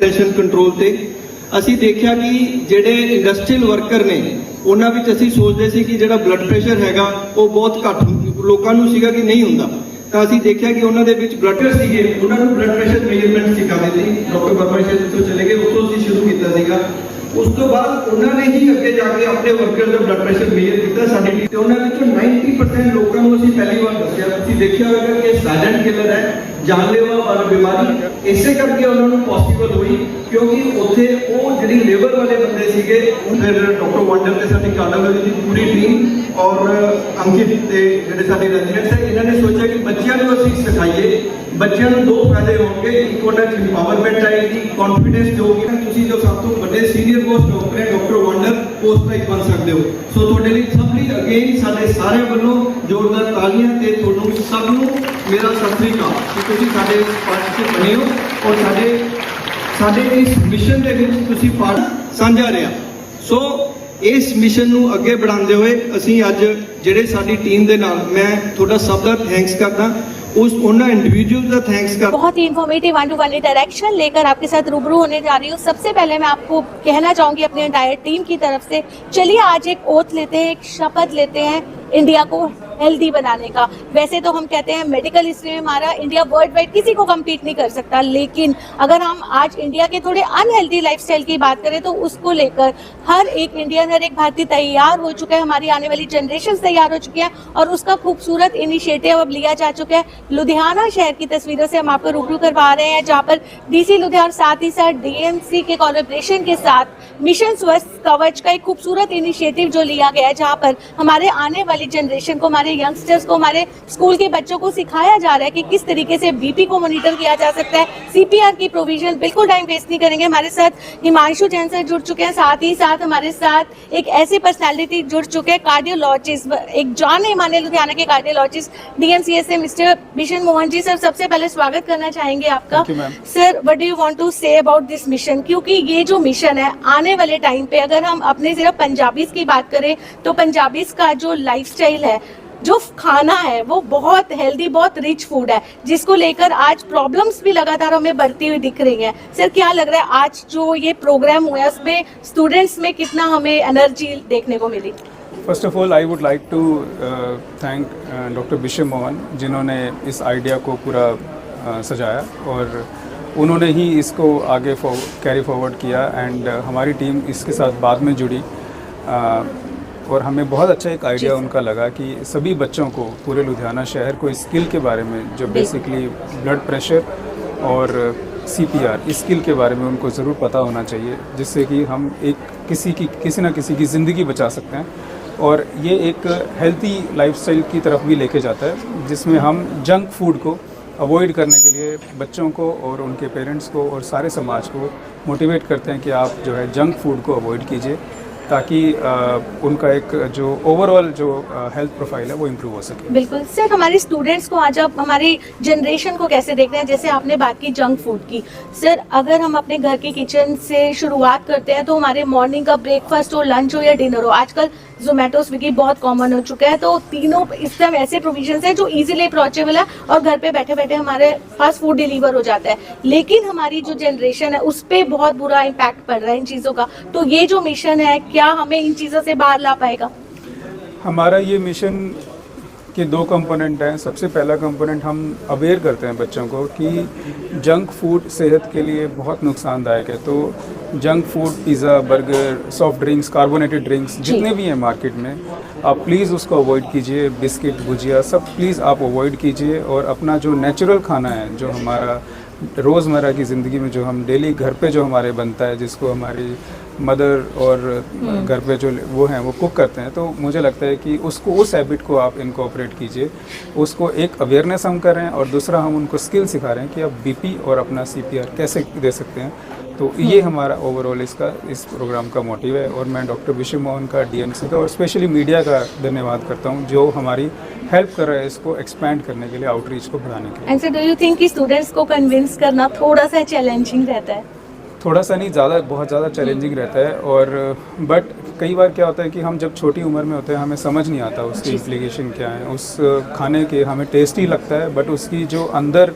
Tension control ਤੇ ਅਸੀਂ ਦੇਖਿਆ ਕਿ ਜਿਹੜੇ ਇੰਡਸਟਰੀਅਲ ਵਰਕਰ ਨੇ ਉਹਨਾਂ ਵਿੱਚ ਅਸੀਂ ਸੋਚਦੇ ਸੀ ਕਿ ਜਿਹੜਾ ਬਲੱਡ ਪ੍ਰੈਸ਼ਰ ਹੈਗਾ ਉਹ ਬਹੁਤ ਘੱਟ ਲੋਕਾਂ ਨੂੰ ਸੀਗਾ ਕਿ ਨਹੀਂ ਹੁੰਦਾ, ਤਾਂ ਅਸੀਂ ਦੇਖਿਆ ਕਿ ਉਹਨਾਂ ਦੇ ਵਿੱਚ ਬਲੱਡ ਸੀਗੇ, ਉਹਨਾਂ ਨੂੰ ਬਲੱਡ ਪ੍ਰੈਸ਼ਰ ਮੇਜਰਮੈਂਟ ਸਿਖਾਉਂਦੇ ਸੀ। ਡਾਕਟਰ ਵਰਮਾ ਸ਼ਾਇਦ ਤੋਂ ਚਲੇ ਗਏ, ਉੱਥੋਂ ਅਸੀਂ ਸ਼ੁਰੂ ਕੀਤਾ ਸੀਗਾ। ਉਸ ਤੋਂ ਬਾਅਦ ਉਹਨਾਂ ਨੇ ਹੀ ਅੱਗੇ ਜਾ ਕੇ ਆਪਣੇ ਵਰਕਰ ਦਾ ਬਲੱਡ ਪ੍ਰੈਸ਼ਰ ਮੇਜਰ ਕੀਤਾ ਸਾਡੀ ਟੀਮ ਤੇ ਉਹਨਾਂ ਵਿੱਚੋਂ 90% ਲੋਕਾਂ ਨੂੰ ਅਸੀਂ ਪਹਿਲੀ ਵਾਰ ਦੱਸਿਆ। ਤੁਸੀਂ ਦੇਖਿਆ ਹੋਵੇਗਾ ਕਿ ਸਾਇਲੈਂਟ ਕਿਲਰ ਹੈ, ਜਾਨਲੇਵਾ ਵਾਲੀ ਬਿਮਾਰੀ ਇਸੇ ਕਰਕੇ ਉਹਨਾਂ ਨੂੰ ਪੋਸੀਬਲ ਹੋਈ ਕਿਉਂਕਿ ਉੱਥੇ ਉਹ ਜਿਹੜੀ ਲੇਬਰ ਵਾਲੇ ਬੰਦੇ ਸੀਗੇ, ਫਿਰ ਡਾਕਟਰ ਵੰਡਰ ਤੇ ਸਾਡੀ ਕਾਰਡੀਓਲੋਜੀ ਦੀ ਪੂਰੀ ਟੀਮ ਔਰ ਅੰਕਿਤ ਤੇ ਜਿਹੜੇ ਸਾਡੇ ਰੈਜ਼ੀਡੈਂਟਸ ਹੈ, ਇਹਨਾਂ ਨੇ ਸੋਚਿਆ ਕਿ ਬੱਚਿਆਂ ਨੂੰ ਅਸੀਂ ਸਿਖਾਈਏ। ਬੱਚਿਆਂ ਨੂੰ ਦੋ ਫਾਇਦੇ ਹੋਣਗੇ, ਇੱਕ ਉਹਨਾਂ ਚ ਇੰਪਾਵਰਮੈਂਟ ਆਏਗੀ, ਕੌਨਫੀਡੈਂਸ ਹੋਊਗੀ। ਤੁਸੀਂ ਜੋ ਸਭ ਤੋਂ ਵੱਡੇ ਸੀਨੀਅਰ ਪੋਸਟ ਡਾਕਟਰ ਹੈ ਡਾਕਟਰ ਵੰਡਰ ਪੋਸਟ ਲਾਈਕ ਬਣ ਸਕਦੇ ਹੋ। ਸੋ ਤੁਹਾਡੇ ਲਈ ਸਭ ਲਈ ਅਗੇਨ ਸਾਡੇ ਸਾਰੇ ਵੱਲੋਂ ਜ਼ੋਰਦਾਰ ਤਾਲੀਆਂ ਤੇ ਤੁਹਾਨੂੰ ਸਭ ਨੂੰ ਮੇਰਾ ਸਤਿ ਸ੍ਰੀ ਅਕਾਲ ਕਿ ਤੁਸੀਂ ਸਾਡੇ ਪਾਰਟ 'ਚ ਬਣੇ ਹੋ ਔਰ ਸਾਡੇ ਇਸ ਮਿਸ਼ਨ ਦੇ ਵਿੱਚ ਤੁਸੀਂ ਪਾਰਟ ਸਾਂਝਾ ਰਿਹਾ। ਸੋ ਇਸ ਮਿਸ਼ਨ ਨੂੰ ਅੱਗੇ बढ़ाते हुए ਅਸੀਂ ਅੱਜ ਜਿਹੜੇ ਸਾਡੀ ਟੀਮ ਦੇ ਨਾਲ ਮੈਂ ਤੁਹਾਡਾ ਸਭ ਦਾ ਥੈਂक्स करदा, उस उन्होंने इंडिविजुअल का थैंक्स कर। बहुत ही इन्फॉर्मेटिव 1-to-1 इंटरेक्शन लेकर आपके साथ रूबरू होने जा रही हूँ। सबसे पहले मैं आपको कहना चाहूँगी अपने एंटायर टीम की तरफ से, चलिए आज एक ओथ लेते हैं, एक शपथ लेते हैं इंडिया को हेल्दी बनाने का। वैसे तो हम कहते हैं मेडिकल हिस्ट्री में हमारा इंडिया वर्ल्ड वाइड किसी को कम्पीट नहीं कर सकता, लेकिन अगर हम आज इंडिया के थोड़े अनहेल्दी लाइफस्टाइल की बात करें तो उसको लेकर हर एक इंडियन, हर एक भारतीय तैयार हो चुका है। हमारी आने वाली जनरेशन तैयार हो चुकी है और उसका खूबसूरत इनिशिएटिव अब लिया जा चुका है। लुधियाना शहर की तस्वीरों से हम आपको रूबरू करवा रहे हैं, जहाँ पर डीसी लुधियाना साथ ही साथ डीएमसी के कोलैबोरेशन के साथ मिशन स्वस्थ कवच का एक खूबसूरत इनिशिएटिव जो लिया गया है, जहाँ पर हमारे आने वाली जनरेशन को, हमारे यंगस्टर्स को, हमारे स्कूल के बच्चों को सिखाया जा रहा है कि किस तरीके से बीपी को मॉनिटर किया जा सकता है। सीपीआर की प्रोविजन, बिल्कुल टाइम वेस्ट नहीं करेंगे। हमारे साथ हिमांशु जैन सर जुड़ चुके हैं, साथ ही साथ हमारे साथ एक ऐसे पर्सनैलिटी जुड़ चुके हैं, कार्डियोलॉजिस्ट, एक जाने माने लुधियाना के कार्डियोलॉजिस्ट डीएमसीएस से मिस्टर बिशन मोहन जी। सर सबसे पहले स्वागत करना चाहेंगे आपका। Sir what do you want to say about this mission, क्योंकि ये जो मिशन है आने वाले टाइम पे अगर हम अपने सिर्फ पंजाबीज की बात करें तो पंजाबीज का जो लाइफस्टाइल है, जो खाना है, वो बहुत हेल्दी, बहुत रिच फूड है, जिसको लेकर आज प्रॉब्लम्स भी लगातार हमें बढ़ती हुई दिख रही हैं। सर क्या लग रहा है आज जो ये प्रोग्राम हुआ है उसमें स्टूडेंट्स में कितना हमें एनर्जी देखने को मिली? First of all I would like to thank doctor Bishan Mohan, जिन्होंने इस आइडिया को पूरा सजाया और उन्होंने ही इसको आगे कैरी फॉरवर्ड किया एंड हमारी टीम इसके साथ बाद में जुड़ी और हमें बहुत अच्छा एक आइडिया उनका लगा कि सभी बच्चों को, पूरे लुधियाना शहर को इस स्किल के बारे में, जो बेसिकली ब्लड प्रेशर और सीपीआर, इस स्किल के बारे में उनको ज़रूर पता होना चाहिए, जिससे कि हम एक किसी ना किसी की ज़िंदगी बचा सकते हैं। और ये एक हेल्थी लाइफस्टाइल की तरफ भी लेके जाता है, जिसमें हम जंक फूड को अवॉइड करने के लिए बच्चों को और उनके पेरेंट्स को और सारे समाज को मोटिवेट करते हैं कि आप जो है जंक फूड को अवॉइड कीजिए, ताकि उनका एक जो ओवरऑल जो हेल्थ प्रोफाइल है वो इम्प्रूव हो सके। बिल्कुल सर, हमारे स्टूडेंट्स को आज आप हमारी जनरेशन को कैसे देख रहे हैं? जैसे आपने बात की जंक फूड की, सर अगर हम अपने घर के किचन से शुरुआत करते हैं तो हमारे मॉर्निंग का ब्रेकफास्ट हो, लंच हो या डिनर हो, आजकल जोमेटो स्विगी बहुत कॉमन हो चुका है, तो तीनों इस टाइम ऐसे प्रोविजंस हैं जो इजीली अप्रोचेबल है और घर पे बैठे बैठे हमारे पास फूड डिलीवर हो जाता है। लेकिन हमारी जो जनरेशन है उस पर बहुत बुरा इम्पैक्ट पड़ रहा है इन चीज़ों का, तो ये जो मिशन है क्या हमें इन चीज़ों से बाहर ला पाएगा? हमारा ये मिशन के दो कंपोनेंट हैं। सबसे पहला कंपोनेंट, हम अवेयर करते हैं बच्चों को कि जंक फूड सेहत के लिए बहुत नुकसानदायक है। तो junk food, pizza, burger, soft drinks, carbonated drinks जितने भी हैं मार्केट में, आप प्लीज़ उसको अवॉइड कीजिए। बिस्किट, भुजिया सब प्लीज़ आप अवॉइड कीजिए और अपना जो नेचुरल खाना है, जो हमारा रोज़मर्रा की ज़िंदगी में जो हम डेली घर पे जो हमारे बनता है, जिसको हमारी मदर और घर पे जो वो हैं वो कुक करते हैं, तो मुझे लगता है कि उसको, उस हैबिट को आप इनकॉर्पोरेट कीजिए। उसको एक अवेयरनेस हम कर रहे हैं और दूसरा हम उनको स्किल सिखा रहे हैं कि आप बीपी और अपना सीपीआर कैसे दे सकते हैं। तो ये हमारा ओवरऑल इस प्रोग्राम का मोटिव है और मैं डॉक्टर बिशन मोहन का, डीएमसी का और स्पेशली मीडिया का धन्यवाद करता हूँ, जो हमारी हेल्प कर रहा है इसको एक्सपैंड करने के लिए, आउटरीच को बढ़ाने के लिए। And sir do you think कि स्टूडेंट्स को कन्विंस करना थोड़ा सा चैलेंजिंग रहता है? थोड़ा सा नहीं, ज़्यादा, बहुत ज़्यादा चैलेंजिंग रहता है। और बट कई बार क्या होता है कि हम जब छोटी उम्र में होते हैं हमें समझ नहीं आता उसकी इम्प्लीकेशन क्या है, उस खाने के हमें टेस्टी लगता है बट उसकी जो अंदर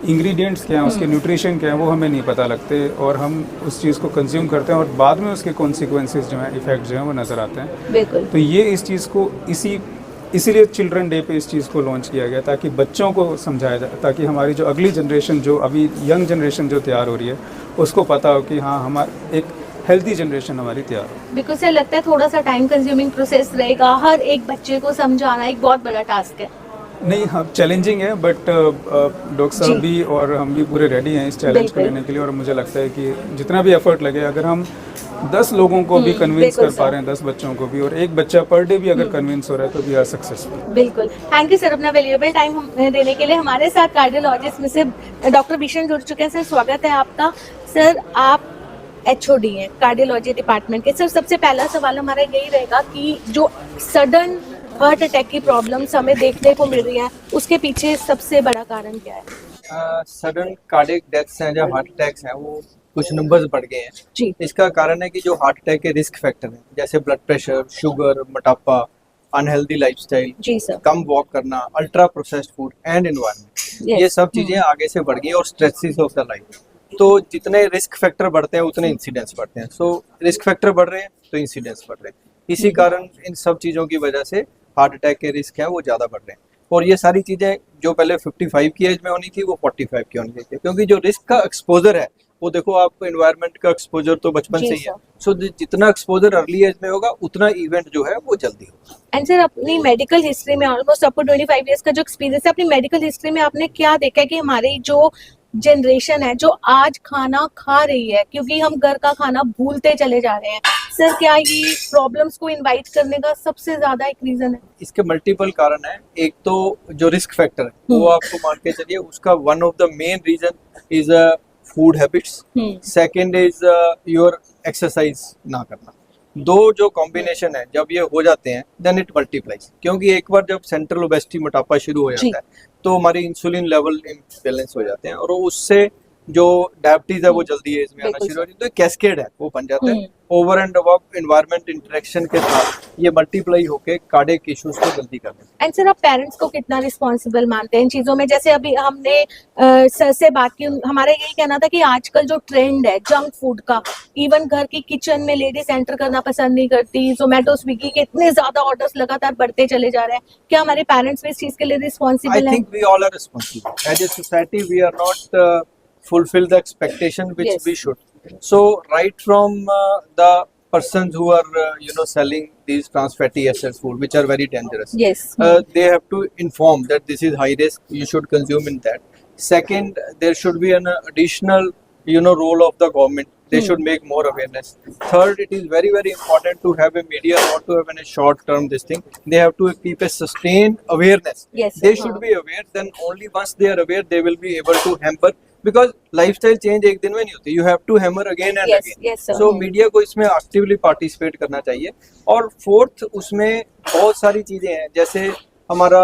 इंग्रेडिएंट्स क्या हैं, उसके न्यूट्रिशन क्या हैं, वो हमें नहीं पता लगते और हम उस चीज़ को कंज्यूम करते हैं और बाद में उसके कॉन्सिक्वेंसेस जो हैं, इफ़ेक्ट जो हैं वो नज़र आते हैं। बिल्कुल। तो ये इस चीज़ को इसीलिए चिल्ड्रन डे पे इस चीज़ को लॉन्च किया गया ताकि बच्चों को समझाया जाए, ताकि हमारी जो अगली जनरेशन, जो अभी यंग जनरेशन जो तैयार हो रही है, उसको पता हो कि हाँ, हमारा एक हेल्दी जनरेशन हमारी तैयार हो। बिल्कुल सर, लगता है थोड़ा सा टाइम कंज्यूमिंग प्रोसेस रहेगा, हर एक बच्चे को समझाना एक बहुत बड़ा टास्क है। नहीं, हाँ चैलेंजिंग है, बट डॉक्टर साहब भी और हम भी पूरे रेडी हैं इस चैलेंज को बिल्कुल। लेने के लिए। और मुझे लगता है कि जितना भी एफर्ट लगे, अगर हम 10 लोगों को भी कन्विंस बिल्कुल कर पा रहे हैं, 10 बच्चों को भी, और एक बच्चा पर डे भी अगर कन्विंस हो रहा है, तो वी आर सक्सेसफुल। बिल्कुल। थैंक यू सर अपना वैल्यूएबल टाइम देने के लिए। हमारे साथ कार्डियोलॉजिस्ट में से डॉक्टर भीषण जुड़ चुके हैं। सर स्वागत है आपका। सर आप HOD हैं कार्डियोलॉजी डिपार्टमेंट के। सर सबसे पहला सवाल हमारा यही रहेगा कि जो सडन हार्ट अटैक की प्रॉब्लम्स हमें देखने को मिल रही हैं, उसके पीछे सबसे बड़ा कारण क्या है? सडन कार्डियक डेथ्स हैं, जो हार्ट अटैक्स हैं, वो कुछ नंबर्स बढ़ गए हैं। जी। इसका कारण है कि जो हार्ट अटैक के रिस्क फैक्टर हैं, जैसे ब्लड प्रेशर, शुगर, मोटापा, अनहेल्दी लाइफस्टाइल, जी सर। कम वॉक करना, ultra processed food and environment, Yes. ये सब चीजें आगे से बढ़ गई और स्ट्रेसेस ऑफ द लाइफ। तो जितने रिस्क फैक्टर बढ़ते हैं उतने इंसिडेंट्स बढ़ते हैं। सो रिस्क फैक्टर बढ़ रहे हैं तो इंसिडेंट्स बढ़ रहे हैं। इसी कारण इन सब चीजों की वजह से हार्ट अटैक के रिस्क हैं वो ज्यादा बढ़ रहे हैं। और ये सारी चीजें जो पहले 55 की एज में होनी थी, वो 45 की होनी चाहिए, क्योंकि जो रिस्क का एक्सपोजर है, वो देखो आप एनवायरनमेंट का एक्सपोजर तो बचपन जी से ही है। सर। सो जितना एक्सपोजर अर्ली एज में होगा, उतना इवेंट जो है वो जल्दी होगा। एंड सर अपनी मेडिकल हिस्ट्री में ऑलमोस्ट आपको 25 इयर्स का जो एक्सपीरियंस है, अपनी मेडिकल हिस्ट्री में आपने क्या देखा है कि हमारी जो जनरेशन है जो आज खाना खा रही है, क्योंकि हम घर का खाना भूलते चले जा रहे हैं, सर क्या ये प्रॉब्लम्स को इनवाइट करने का सबसे ज्यादा एक रीजन है? इसके मल्टीपल कारण है। एक तो जो रिस्क फैक्टर है वो आपको मान के चलिए, उसका one of the main reason is food habits, second is your exercise ना करना। दो जो कॉम्बिनेशन है, जब ये हो जाते हैं देन इट मल्टीप्लाइज, क्योंकि एक बार जब सेंट्रल ओबेसिटी, मोटापा शुरू हो जाता है, तो हमारी इंसुलिन लेवल इम्बैलेंस हो जाते हैं और उससे जो डायबिटीज है वो जल्दी एज में आना बिल्कुल शुरू हो जाती है। तो कैस्केड है वो बन जाता है। Over and above environment interaction के साथ ये मल्टीप्लाई होके कार्डियक इश्यूज को जल्दी कर देते हैं। एंड सर आप पेरेंट्स को कितना रिस्पॉन्सिबल मानते हैं इन चीजों में? जैसे अभी हमने सर से बात की, हमारा यही कहना था कि आजकल जो ट्रेंड है जंक फूड का, इवन घर की किचन में लेडीज एंटर करना पसंद नहीं करती, जोमेटो स्विगी के इतने ज्यादा ऑर्डर्स लगातार बढ़ते चले जा रहे हैं, क्या हमारे पेरेंट्स भी इस चीज के लिए I रिस्पॉन्सिबल हैं? think we all are responsible. As a society, we are not fulfill the expectation which Yes. we should. So, right from the persons who are, selling these trans fatty acid food, which are very dangerous. Yes. They have to inform that this is high risk. You should consume in that. Second, there should be an additional, role of the government. They should make more awareness. Third, it is very, very important to have a media, not to have a short term this thing. They have to keep a sustained awareness. Yes, They sir. should be aware. Then only once they are aware, they will be able to hamper. Because lifestyle change एक दिन में नहीं होती. You have to hammer again and Yes, again. yes, sir. So media को इसमें actively participate करना चाहिए. और fourth, उसमें बहुत सारी चीजें हैं, जैसे हमारा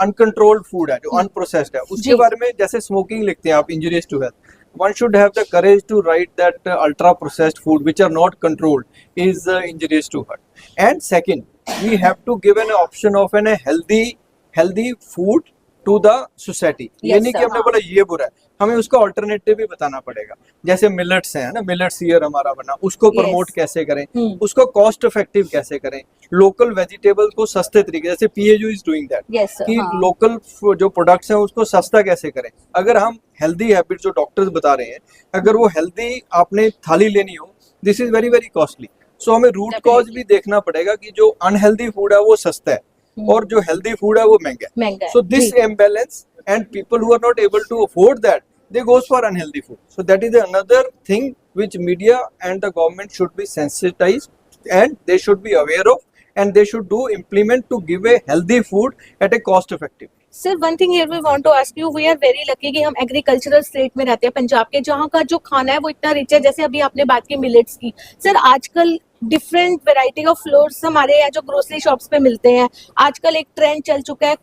अनकंट्रोल्ड फूड है, जो अनप्रोसेस्ड है, उसके बारे में जैसे स्मोकिंग लिखते हैं आप, injurious to health. One should have the courage to write that ultra processed food which are not controlled is injurious to health. And second, we have to give an option of a healthy food to the society. ये नहीं कि हमने बोला ये बुरा है, हमें उसका ऑल्टरनेटिव भी बताना पड़ेगा. जैसे मिलेट्स है ना, मिलेट्स ईयर हमारा बना, उसको प्रमोट कैसे करें, उसको कॉस्ट इफेक्टिव कैसे करें, लोकल वेजिटेबल को सस्ते तरीके, जैसे PAU इज डूइंग दैट, कि लोकल जो प्रोडक्ट्स हैं उसको सस्ता कैसे करें. अगर हम हेल्दी हैबिट जो डॉक्टर्स बता रहे हैं, अगर वो हेल्दी आपने थाली लेनी हो, this is very very costly. So हमें रूट कॉज भी देखना पड़ेगा कि जो अनहेल्दी फूड है वो सस्ता है और जो हेल्दी फूड है वो महंगा है. So this imbalance and people who are not able to afford that, they goes for unhealthy food. So that is another thing which media and the government should be sensitized and they should be aware of, and they should implement to give a healthy food at a cost effective. Sir one thing here we want to ask you, we are very lucky कि हम agricultural state में रहते हैं पंजाब के, जहाँ का जो खाना है वो इतना रिच है. जैसे अभी आपने बात की मिलेट्स की, सर आजकल डिफरेंट वेराइटी ऑफ फ्लोर्स हमारे यहाँ जो ग्रोसरी शॉप्स पे मिलते हैं. आजकल एक ट्रेंड चल चुका है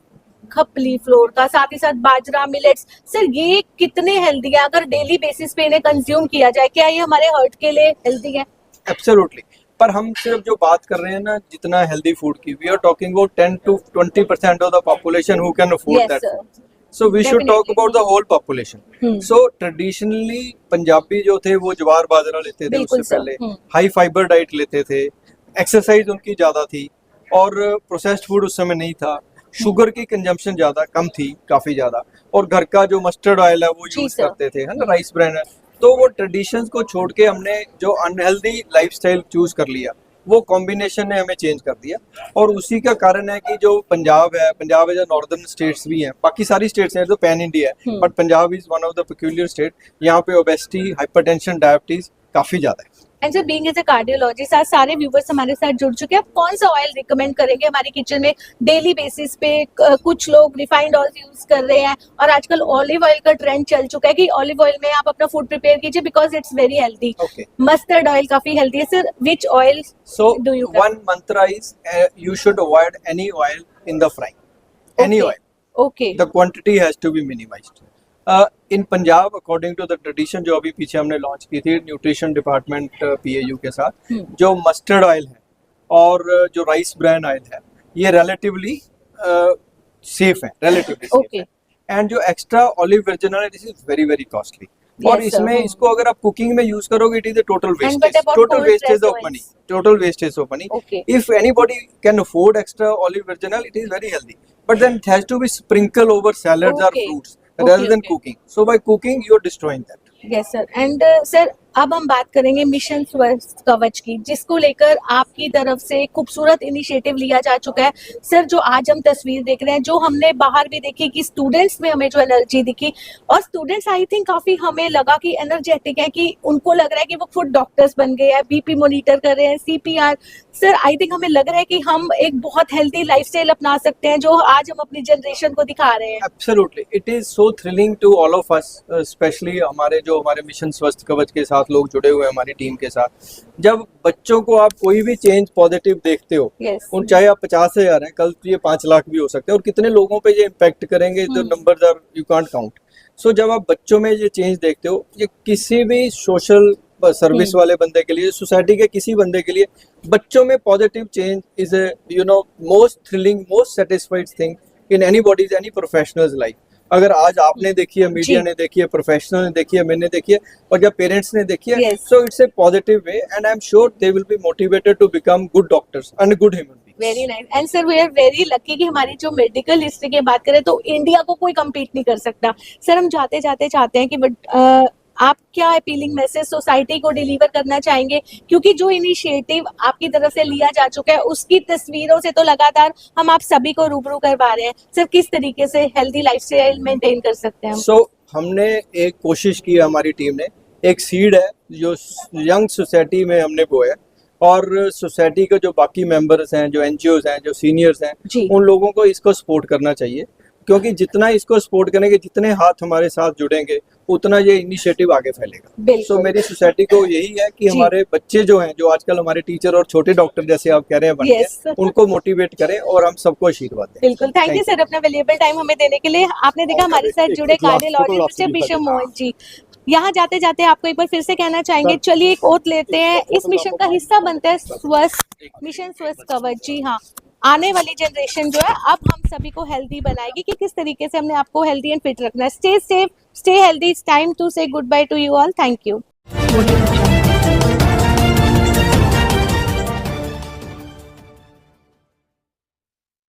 खपली फ्लोर का, साथ ही साथ बाजरा, मिलेट्स. सर ये कितने हेल्दी है? अगर डेली बेसिस पे इन्हें कंज्यूम किया जाए, क्या ये हमारे हार्ट के लिए हेल्दी है? एब्सोल्युटली. पर हम सिर्फ जो बात कर रहे हैं ना जितना हेल्दी फूड की, we are talking about 10 to 20% of the population who can afford that. So we should talk Definitely. about the whole population. Hmm. So traditionally Punjabi जो थे वो ज्वार बाजरा लेते थे बिल्कुल उससे sir. पहले, Hmm. हाई फाइबर डाइट लेते थे, एक्सरसाइज उनकी ज्यादा थी और प्रोसेस्ड फूड उस समय नहीं था, शुगर की कंजम्पशन ज्यादा कम थी, काफी ज्यादा, और घर का जो मस्टर्ड ऑयल है वो जी यूज sir. करते थे, है ना, राइस ब्रांड है। तो वो ट्रेडिशंस को छोड़ के हमने जो अनहेल्दी लाइफस्टाइल चूज कर लिया, वो कॉम्बिनेशन ने हमें चेंज कर दिया, और उसी का कारण है कि जो पंजाब है जो नॉर्दर्न स्टेट्स भी हैं, बाकी सारी स्टेट्स हैं जो पैन इंडिया है, but Punjab is one of the peculiar state, यहाँ पे ओबेसिटी, हाइपरटेंशन, डायबिटीज काफी ज्यादा है। And sir being as a cardiologist, आज सारे व्यूवर्स हमारे साथ जुड़ चुके हैं, आप कौन सा ऑयल रिकमेंड करेंगे हमारे किचन में डेली बेसिस पे? कुछ लोग रिफाइंड ऑयल यूज कर रहे हैं और आजकल ऑलिव ऑयल का ट्रेंड चल चुका है कि ऑलिव ऑयल में आप अपना फूड प्रिपेयर कीजिए because it's very healthy. Okay. Mustard oil काफी हेल्दी है sir, which oil So do you one mantra is you should avoid any oil in the frying. Any oil. Okay The quantity has to be minimized. In Punjab, according to the tradition जो अभी पीछे हमने launch की थी nutrition department PAU के साथ, जो mustard oil है और जो राइस ब्रांड ऑयल है, ये रिलेटिवली सेफ है, रिलेटिवली सेफ Okay. है। एंड जो extra olive virgin oil, this is very very costly, और Yes, sir. इसमें इसको अगर आप कुकिंग में यूज करोगे, it is a total what wastage, about total cold wastage pressed of oils? Money, total wastage of money. Okay. If anybody can afford extra olive virgin oil, it is very healthy. But then it has to be sprinkled over salads Okay. or fruits rather than okay. cooking. So by cooking, you are destroying that. Yes sir. And sir अब हम बात करेंगे mission स्वस्थ कवच की, जिसको लेकर आपकी तरफ से खूबसूरत इनिशिएटिव लिया जा चुका है। सर जो आज हम तस्वीर देख रहे हैं, जो हमने बाहर भी देखी कि स्टूडेंट्स में हमें जो एनर्जी दिखी, और स्टूडेंट्स आई थिंक काफी हमें लगा कि एनर्जेटिक है, कि उनको लग रहा है कि वो खुद डॉक्टर्स बन गए हैं, बीपी मॉनिटर कर रहे हैं, CPR। सर आई थिंक हमें लग रहा है कि हम एक बहुत हेल्दी लाइफस्टाइल अपना सकते हैं, जो आज हम अपनी जनरेशन को दिखा रहे हैं। Absolutely, it is so thrilling to all of us, especially हमारे मिशन स्वस्थ कवच के साथ लोग जुड़े हुए हैं हमारी टीम के साथ। जब बच्चों को आप कोई भी चेंज पॉजिटिव देखते हो, Yes. उन चाहे आप 50,000 हैं, कल तो ये 5 लाख भी हो सकते हैं, और कितने लोगों पे ये इम्पैक्ट करेंगे, जो numbers are you can't count. So जब आप बच्चों में ये चेंज देखते हो, ये किसी भी सोशल सर्विस वाले बंदे के लिए, सोसाइटी के किसी बंदे के लिए, बच्चों में positive change is most thrilling, most satisfied thing in anybody's, any professionals life. अगर आज आपने देखी है, मीडिया ने देखी है, प्रोफेशनल ने देखी है, मैंने देखी है, और जब पेरेंट्स ने देखी है, Yes. So it's a positive way, and I am sure they will be motivated to become good doctors and good human beings. Very nice. And sir we are very lucky कि हमारी जो medical history की बात करें तो India को कोई compete नहीं कर सकता। सर हम जाते जाते चाहते हैं कि आप क्या अपीलिंग मैसेज सोसाइटी को डिलीवर करना चाहेंगे, क्योंकि जो इनिशिएटिव आपकी तरफ से लिया जा चुका है उसकी तस्वीरों से तो लगातार हम आप सभी को रूबरू करवा रहे हैं। सर किस तरीके से हेल्दी लाइफस्टाइल मेंटेन कर सकते हैं हम? सो हमने एक कोशिश की है, हमारी टीम ने एक सीड है जो यंग सोसाइटी में हमने बोया, और सोसाइटी के जो बाकी मेंबर्स हैं, जो NGOs हैं, जो सीनियर्स हैं, जी। उन लोगों को इसको सपोर्ट करना चाहिए, क्योंकि जितना इसको सपोर्ट करेंगे, जितने हाथ हमारे साथ जुड़ेंगे, उतना ये इनिशिएटिव आगे फैलेगा। बिल्कुल। सो मेरी सोसाइटी को यही है कि जी। हमारे बच्चे जो हैं, जो आजकल हमारे टीचर और छोटे डॉक्टर जैसे आप कह रहे हैं बन गए, Yes. उनको मोटिवेट करें और हम सबको आशीर्वाद दें। बिल्कुल, थैंक यू सर अपना वैल्यूएबल टाइम हमें देने के लिए। आपने देखा हमारे साथ जुड़े cardiologist mister bishop Mohan ji. यहाँ जाते जाते आपको एक बार फिर से कहना चाहेंगे, चलिए एक ओथ लेते हैं, इस मिशन का हिस्सा बनता है स्वस्थ मिशन स्वस्थ कवच। जी हाँ, आने वाली जनरेशन जो है अब हम सभी को हेल्दी बनाएगी कि किस तरीके से हमने आपको हेल्दी एंड फिट रखना है। Stay safe, stay healthy. It's time to say good bye to you all. Thank you.